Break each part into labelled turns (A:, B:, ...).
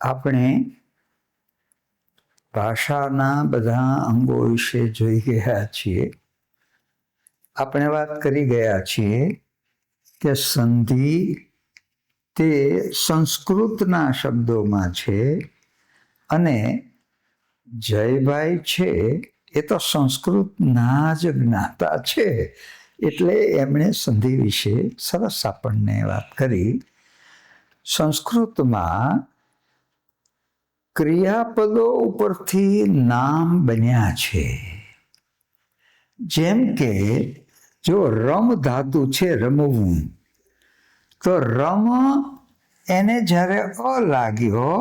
A: આપણે ભાષાના બધા અંગો વિશે જોઈ ગયા છીએ. આપણે વાત કરી ગયા છીએ કે સંધિ તે સંસ્કૃતના શબ્દોમાં છે અને જયભાઈ છે એ તો સંસ્કૃતના જ જ્ઞાતા છે, એટલે એમણે સંધિ વિશે સરસ આપણને વાત કરી. સંસ્કૃતમાં ક્રિયાપદો ઉપરથી નામ બન્યા છે. જેમ કે જો રમ ધાતુ છે, રમવું, તો રમ એને જ્યારે અ લાગ્યો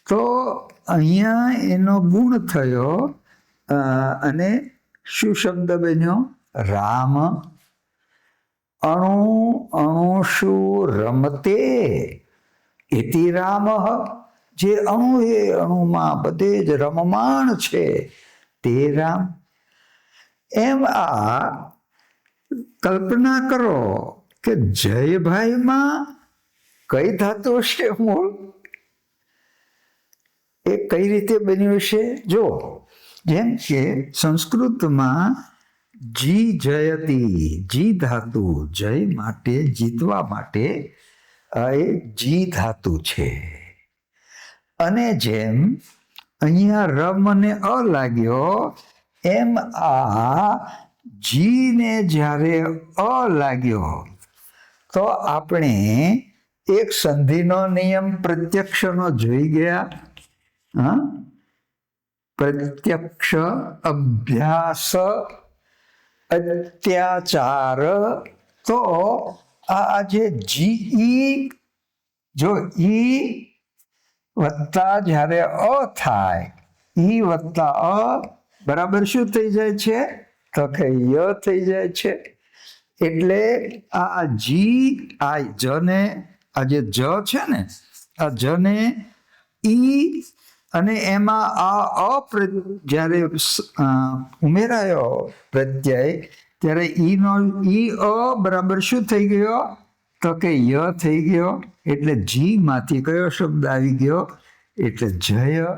A: તો અહીંયા એનો ગુણ થયો અને શું શબ્દ બન્યો? રામ. અણુ અણુષુ રમતે ઇતિ રામ. જે અણુ એ અણુમાં બધે જ રમમાણ છે તે રામ. એમ આ કલ્પના કરો કે જયભાઈમાં કઈ ધાતુ છે મૂળ, એ કઈ રીતે બન્યું છે? જો જેમ કે સંસ્કૃતમાં જી જયતી, જી ધાતુ, જય માટે, જીતવા માટે એ જી ધાતુ છે. અને જેમ અહીંયા રમ અને અ લાગ્યો એમ આ જીને જ્યારે અ લાગ્યો તો આપણે એક સંધિનો નિયમ પ્રત્યક્ષનો જોઈ ગયા. પ્રત્યક્ષ, અભ્યાસ, અત્યાચાર. તો આ જે જી જો ઈ વત્તા જ્યારે અ થાય, ઈ વત્તા અ બરાબર શું થઈ જાય છે? તો કે ય થઈ જાય છે. એટલે આ જી, આ જને, આ જે જ છે ને, આ જને ઈ અને એમાં આ અ જ્યારે ઉમેરાયો પ્રત્યય, ત્યારે ઈનો ઈ અ બરાબર શું થઈ ગયો? તો કે ય થઈ ગયો. એટલે જી માંથી કયો શબ્દ આવી ગયો? એટલે જય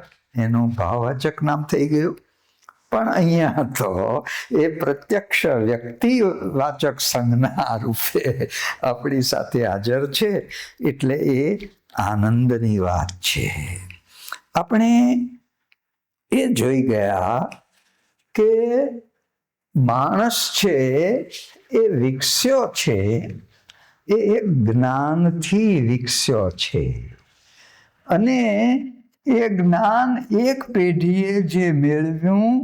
A: એનું ભાવવાચક નામ થઈ ગયું. પણ અહીંયા તો એ પ્રત્યક્ષ વ્યક્તિવાચક સંજ્ઞા રૂપે આપણી સાથે હાજર છે, એટલે એ આનંદની વાત છે. આપણે એ જોઈ ગયા કે માણસ છે એ વિકસ્યો છે, એ એક જ્ઞાનથી વિકસ્યો છે. અને એ જ્ઞાન એક પેઢીએ જે મેળવ્યું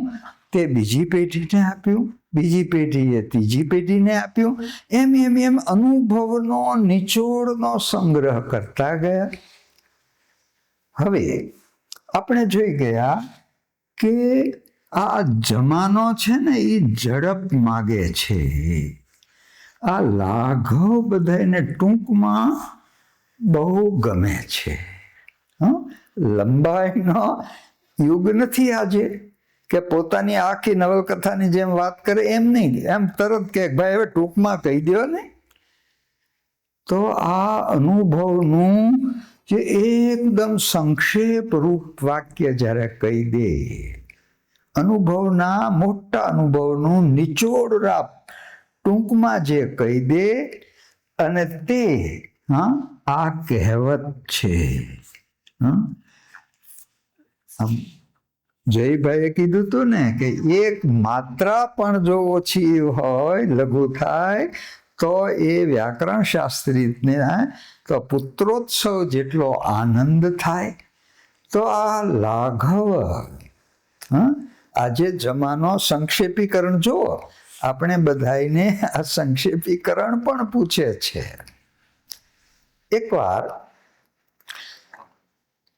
A: તે બીજી પેઢીને આપ્યું, બીજી પેઢીએ ત્રીજી પેઢીને આપ્યું. એમ એમ એમ અનુભવનો નિચોડનો સંગ્રહ કરતા ગયા. હવે આપણે જોઈ ગયા કે આ જમાનો છે ને એ ઝડપ માગે છે. આ લાઘવ બધાને ટૂંકમાં બહુ ગમે છે. લંબાઈનો યુગ નથી આજે કે પોતાની આખી નવલકથાની જેમ વાત કરે, એમ નહીં. એમ તરત કે ભાઈ હવે ટૂંકમાં કહી દો ને. તો આ અનુભવનું જે એકદમ સંક્ષેપ રૂપ વાક્ય જ્યારે કહી દે, અનુભવના મોટા અનુભવનું નિચોડ રાપ ટૂંકમાં જે કહી દે, અને તે આ કહેવત છે. જયભાઈએ કીધું હતું ને કે એક માત્રા પણ જો ઓછી હોય, લઘુ થાય, તો એ વ્યાકરણ શાસ્ત્રીને તો પુત્રોત્સવ જેટલો આનંદ થાય. તો આ લાઘવ, આજે જમાનો સંક્ષેપીકરણ જુઓ. આપણે બધાને આ સંક્ષેપીકરણ પણ પૂછે છે. એકવાર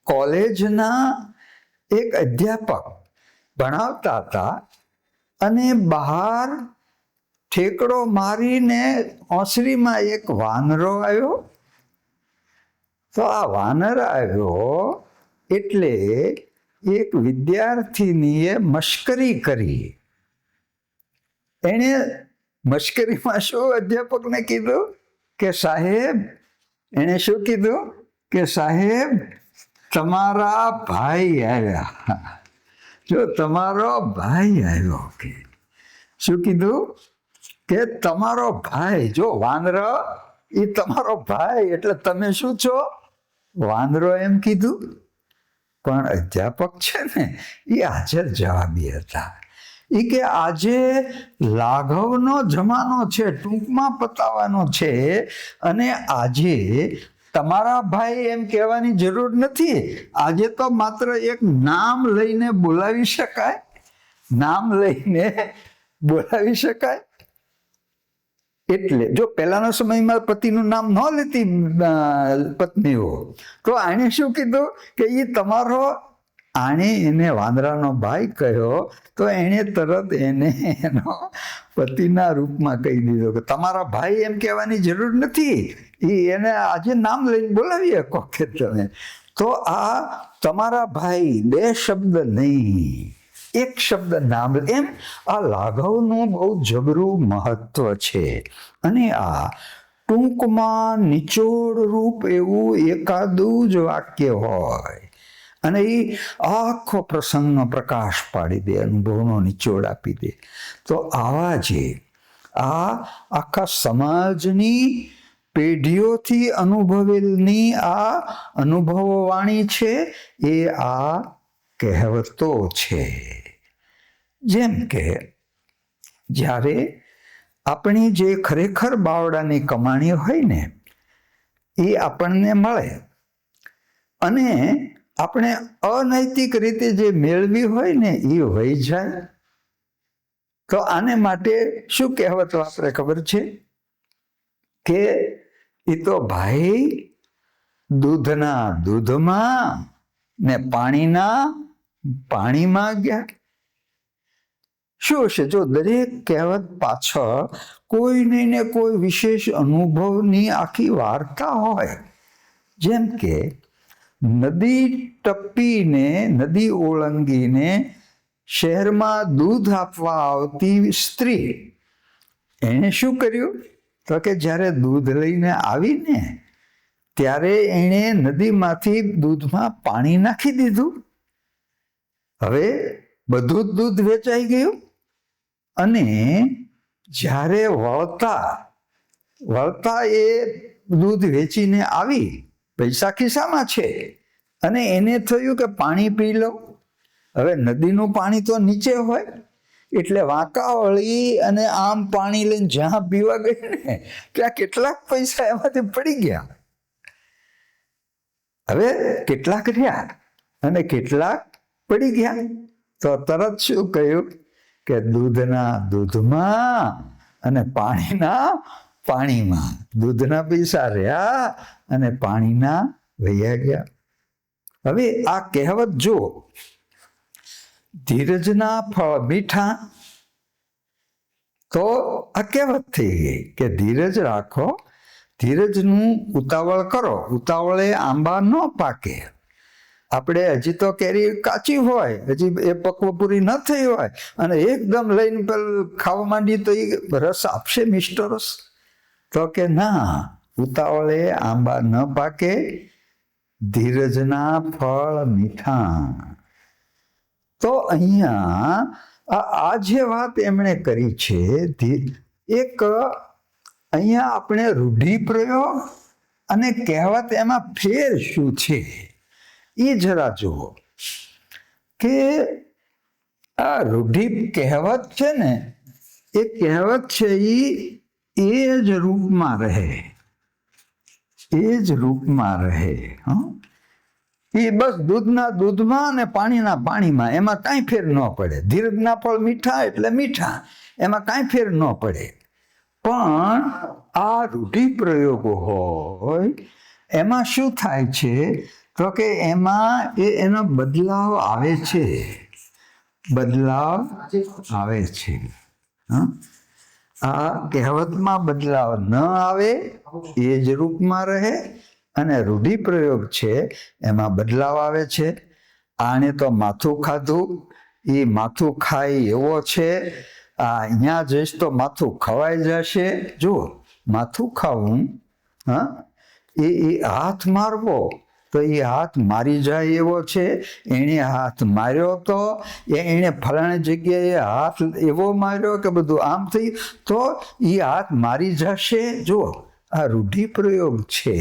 A: કોલેજના એક અધ્યાપક ભણાવતા હતા અને બહાર ઠેકડો મારીને ઓસરીમાં એક વાનરો આવ્યો. તો આ વાનર આવ્યો એટલે એક વિદ્યાર્થીનીએ મશ્કરી કરી. એણે મશ્કરીમાં શું અધ્યાપકને કીધું કે સાહેબ, એણે શું કીધું કે સાહેબ તમારા ભાઈ આવ્યા. જો તમારો ભાઈ આવ્યો, કે શું કીધું? કે તમારો ભાઈ. જો વાનર એ તમારો ભાઈ, એટલે તમે શું છો? વાંદરો એમ કીધું. પણ અધ્યાપક છે ને એ હાજર જવાબી હતા. એ કે આજે લાઘવનો જમાનો છે, ટૂંકમાં પતાવવાનો છે, અને આજે તમારા ભાઈ એમ કહેવાની જરૂર નથી. આજે તો માત્ર એક નામ લઈને બોલાવી શકાય. નામ લઈને બોલાવી શકાય. એટલે જો પહેલાના સમયમાં પતિનું નામ ન લેતી પત્નીઓ, તો આણે શું કીધું કે એ તમારો, આણે એને વાંદરાનો ભાઈ કહ્યો, તો એણે તરત એને એનો પતિના રૂપમાં કહી દીધો કે તમારા ભાઈ એમ કહેવાની જરૂર નથી, એને આજે નામ લઈને બોલાવી શકો કે તમે. તો આ તમારા ભાઈ, બે શબ્દ નહીં, એક શબ્દ નામ. એમ આ લાઘવનું બહુ જબરું મહત્વ છે. અને આ ટૂંકમાં નિચોડ રૂપ એવું એકાદું જ વાક્ય હોય અને એ આખો પ્રસંગનો પ્રકાશ પાડી દે, અનુભવનો નિચોડ આપી દે. તો આવા જે આ આખા સમાજની પેઢીઓથી અનુભવેલની આ અનુભવવાણી છે, એ આ કહેવતો છે. જેમ કે જ્યારે આપણી જે ખરેખર બાવડાની કમાણી હોય ને એ આપણને મળે, અને આપણે અનૈતિક રીતે જે મેળવી હોય ને એ વહી જાય, તો આને માટે શું કહેવત વાપરે ખબર છે? કે એ તો ભાઈ દૂધના દૂધમાં ને પાણીના પાણીમાં ગયા. શું હશે? જો દરેક કહેવત પાછળ કોઈ નહીં ને કોઈ વિશેષ અનુભવની આખી વાર્તા હોય. જેમ કે નદી ટપ્પીને, નદી ઓળંગીને શહેરમાં દૂધ આપવા આવતી સ્ત્રી, એણે શું કર્યું? તો કે જ્યારે દૂધ લઈને આવીને ત્યારે એણે નદીમાંથી દૂધમાં પાણી નાખી દીધું. હવે બધું જ દૂધ વેચાઈ ગયું. અને જ્યારે વળતા એ દૂધ વેચીને આવી, પૈસા ખિસ્સામાં છે, અને એને થયું કે પાણી પી લો. હવે નદીનું પાણી તો નીચે હોય, એટલે વાંકા વળી અને આમ પાણી લઈને જ્યાં પીવા ગઈ ને ત્યાં કેટલાક પૈસા એમાંથી પડી ગયા. હવે કેટલાક રહ્યા અને કેટલાક પડી ગયા. તો તરત શું કહ્યું કે દૂધના દૂધમાં અને પાણીના પાણીમાં. દૂધના પૈસા રહ્યા અને પાણીના વહ્યા ગયા. હવે આ કહેવત જો ધીરજના ફળ મીઠા, તો આ કહેવત થઈ ગઈ કે ધીરજ રાખો, ધીરજનું ઉતાવળ કરો, ઉતાવળે આંબા ન પાકે. આપણે હજી તો કેરી કાચી હોય, હજી એ પક્વ પૂરી ન થઈ હોય, અને એકદમ લઈને ખાવા માંડી તો એ રસ આપશે, મિષ્ટ રસ? તો કે ના, ઉતાવળે આંબા ન પાકે, ધીરજના ફળ મીઠા. તો અહીંયા આ જે વાત એમણે કરી છે, એક અહીંયા આપણે રૂઢિપ્રયોગ અને કહેવત એમાં ફેર શું છે એ જરા જુઓ. કે આ રૂઢિ કહેવત છે ને, એ કહેવત છે એ જ રૂપમાં રહે, એ જ રૂપમાં રહે. એ બસ દૂધના દૂધમાં અને પાણીના પાણીમાં, એમાં કાંઈ ફેર ન પડે. ધીરજના ફળ મીઠા એટલે મીઠા, એમાં કાંઈ ફેર ન પડે. પણ આ રૂઢિપ્રયોગો હોય એમાં શું થાય છે? તો કે એમાં એનો બદલાવ આવે છે, બદલાવ આવે છે. આ કહેવતમાં બદલાવ ન આવે, એ જ રૂપમાં રહે, અને રૂઢિપ્રયોગ છે એમાં બદલાવ આવે છે. આને તો માથું ખાધું, એ માથું ખાય એવો છે, અહીંયા જઈશ તો માથું ખવાઈ જશે. જુઓ, માથું ખાવું, એ હાથ મારવો તો એ હાથ મારી જાય એવો છે, એણે હાથ માર્યો તો એણે ફલાણી જગ્યાએ હાથ એવો માર્યો કે બધું આમ થઈ, તો એ હાથ મારી જશે. જો આ રૂઢિપ્રયોગ છે.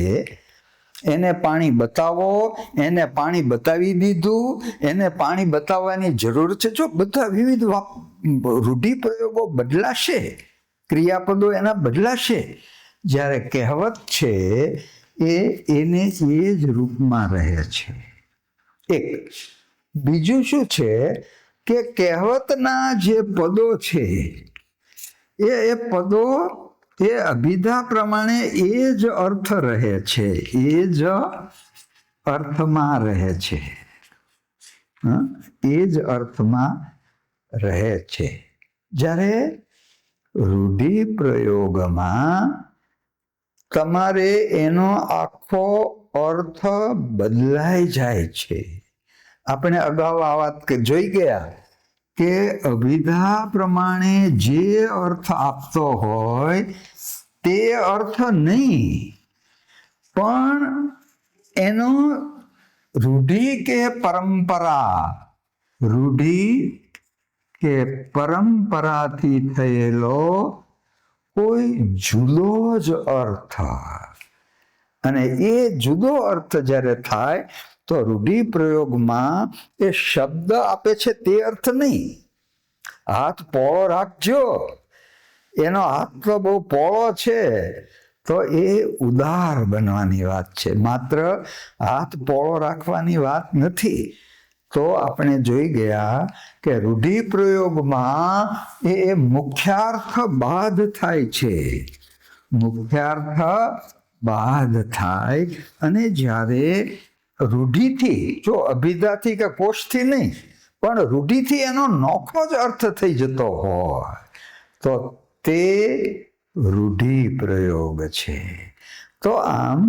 A: એને પાણી બતાવો, એને પાણી બતાવી દીધું, એને પાણી બતાવવાની જરૂર છે. જો બધા વિવિધ રૂઢિપ્રયોગો બદલાશે, ક્રિયાપદો એના બદલાશે. જ્યારે કહેવત છે એને એ જ રૂપમાં રહે છે. એક બીજું શું છે કે કહેવતના જે પદો છે એ પદો એ અભિધા પ્રમાણે એ જ અર્થ રહે છે, એ જ અર્થમાં રહે છે, એ જ અર્થમાં રહે છે. જ્યારે રૂઢિપ્રયોગમાં તમારે એનો આખો અર્થ બદલાઈ જાય છે. આપણે અગાઉ આ વાત જોઈ ગયા કે અભિધા પ્રમાણે જે અર્થ આપતો હોય તે અર્થ નહીં, પણ એનો રૂઢિ કે પરંપરા, રૂઢિ કે પરંપરાથી થયેલો કોઈ જુદો જ અર્થ, અને એ જુદો અર્થ જ્યારે થાય તો રૂઢિપ્રયોગમાં એ શબ્દ આપે છે તે અર્થ નહીં. હાથ પોળો રાખજો, એનો હાથ તો બહુ પોળો છે, તો એ ઉદાર બનવાની વાત છે, માત્ર હાથ પોળો રાખવાની વાત નથી. તો આપણે જોઈ ગયા કે રૂઢિપ્રયોગમાં એ મુખ્યાર્થ બાદ થાય છે, મુખ્યાર્થ બાદ થાય. અને જ્યારે રૂઢિથી, જો અભિધાથી કે કોષથી નહીં, પણ રૂઢિથી એનો નોખો જ અર્થ થઈ જતો હોય તો તે રૂઢિપ્રયોગ છે. તો આમ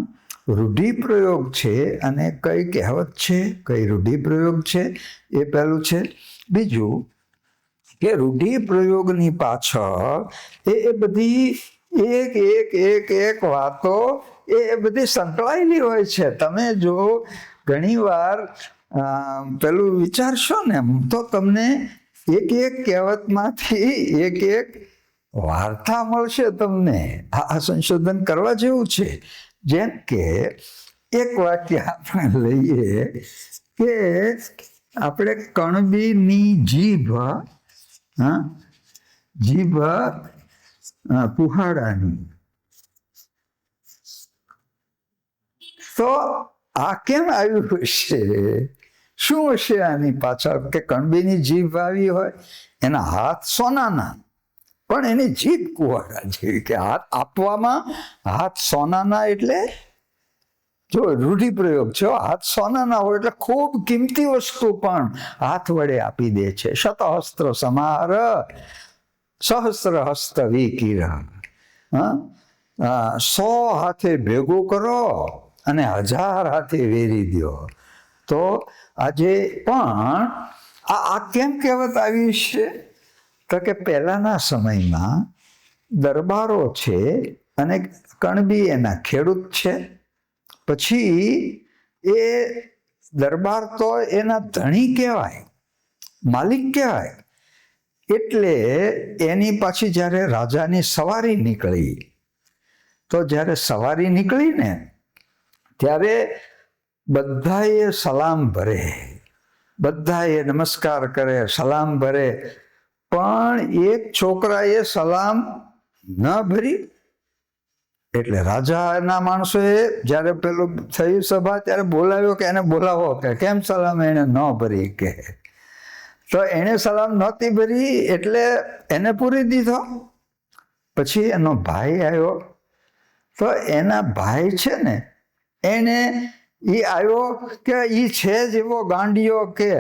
A: રૂઢિપ્રયોગ છે અને કઈ કહેવત છે, કઈ રૂઢિપ્રયોગ છે, એ પહેલું છે. બીજું કે રૂઢિપ્રયોગની પાછળ એ બધી એક એક એક એક વાતો એ બધી સંકળાયેલી હોય છે. તમે જો ઘણી વાર પેલું વિચારશો ને તો તમને એક એક કહેવતમાંથી એક એક વાર્તા મળશે. તમને આ સંશોધન કરવા જેવું છે. જેમ કે એક વાક્ય આપણે લઈએ કે આપણે કણબીની જીભ, જીભ કુહાડાની. તો આ કેમ આવ્યું હશે? શું હશે આની પાછળ કે કણબીની જીભ આવી હોય? એના હાથ સોનાના, પણ એની જીભ કુહાડા જેવી. કે હાથ આપવામાં હાથ સોનાના, એટલે જો રૂઢિપ્રયોગ છે, હાથ સોનાના હોય એટલે ખૂબ કિંમતી વસ્તુ પણ હાથ વડે આપી દે છે. શતહસ્ત્ર સમાર સહસ્ર હસ્ત વિકીર. 100 હાથે ભેગું કરો અને 1000 હાથે વેરી દો. તો આજે પણ આ કેમ કહેવત આવી છે? તો કે પહેલાના સમયમાં દરબારો છે અને કણબી એના ખેડૂત છે. પછી એ દરબાર તો એના ધણી કહેવાય, માલિક કહેવાય. એટલે એની પાછી જ્યારે રાજાની સવારી નીકળી, તો જ્યારે સવારી નીકળી ને ત્યારે બધાએ સલામ ભરે, બધાએ નમસ્કાર કરે, સલામ ભરે. પણ એક છોકરાએ સલામ ન ભરી. એટલે રાજાના માણસોએ જ્યારે પેલું થયું સભા ત્યારે બોલાવ્યો કે એને બોલાવો, કે કેમ સલામ એને ન ભરી. કે તો એને સલામ નહોતી ભરી એટલે એને પૂરી દીધો. પછી એનો ભાઈ આવ્યો, તો એના ભાઈ છે ને એને એ આવ્યો કે એ છે જ એવો ગાંડિયો કે,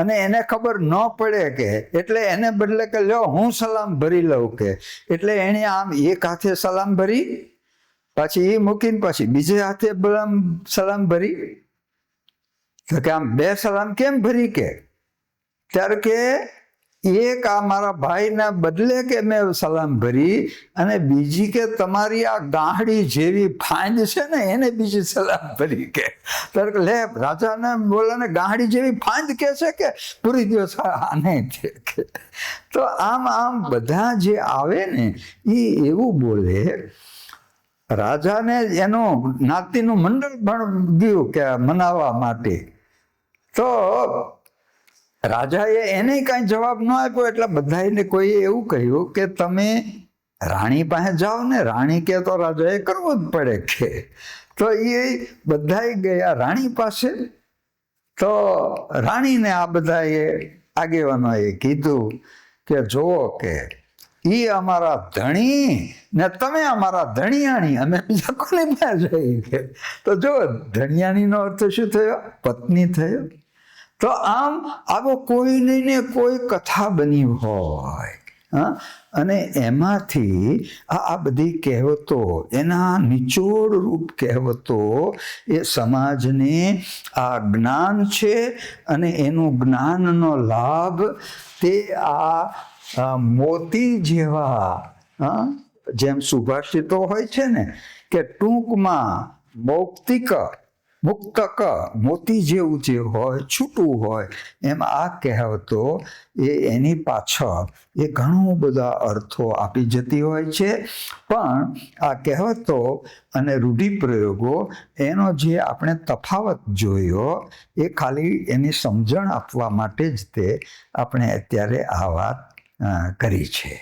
A: અને એને ખબર ન પડે કે, એટલે એને બદલે કે લ્યો હું સલામ ભરી લઉં કે. એટલે એણે આમ એક હાથે સલામ ભરી, પાછી એ મૂકીને પાછી બીજે હાથે સલામ ભરી. તો કે આમ 2 સલામ કેમ ભરી? કે ત્યારે કે એક આ મારા ભાઈના બદલે કે મેં સલામ ભરી, અને બીજી કે તમારી આ ગાંહડી જેવી ફાંદ છે ને એને બીજી સલામ ભરી કે. લે રાજાને બોલે ને ગાંહડી જેવી ફાંદ કે છે કે પૂરી દિવસ આને છે કે. તો આમ બધા જે આવે ને એ એવું બોલે. રાજાને એનું નાતીનું મંડળ પણ ગયું કે મનાવવા માટે. તો રાજાએ એને કાંઈ જવાબ ન આપ્યો એટલે બધાને કોઈએ એવું કહ્યું કે તમે રાણી પાસે જાઓ ને. રાણી કે તો રાજાએ કરવું જ પડે કે. તો એ બધાએ ગયા રાણી પાસે. તો રાણીને આ બધાએ આગેવાનોએ કીધું કે જુઓ કે એ અમારા ધણી ને તમે અમારા ધણિયાણી, અમે બીજા કોને ત્યાં જઈએ કે. તો જો ધણિયાણીનો અર્થ શું થયો? પત્ની થયો. તો આમ આવો કોઈ નહીં ને કોઈ કથા બની હોય. હા, અને એમાંથી આ બધી કહેવતો, એના નિચોડ રૂપ કહેવતો એ સમાજને આ જ્ઞાન છે, અને એનું જ્ઞાનનો લાભ તે આ મોતી જેવા, જેમ સુભાષિતો હોય છે ને કે ટૂંકમાં મૌક્તિક મુક્તક મોતી જેવું જે હોય, છૂટું હોય, એમ આ કહેવતો એની પાછળ એ ઘણો બધા અર્થો આપી જતી હોય છે. પણ આ કહેવતો અને રૂઢિપ્રયોગો એનો જે આપણે તફાવત જોયો એ ખાલી એની સમજણ આપવા માટે જ તે આપણે અત્યારે આ વાત કરી છે.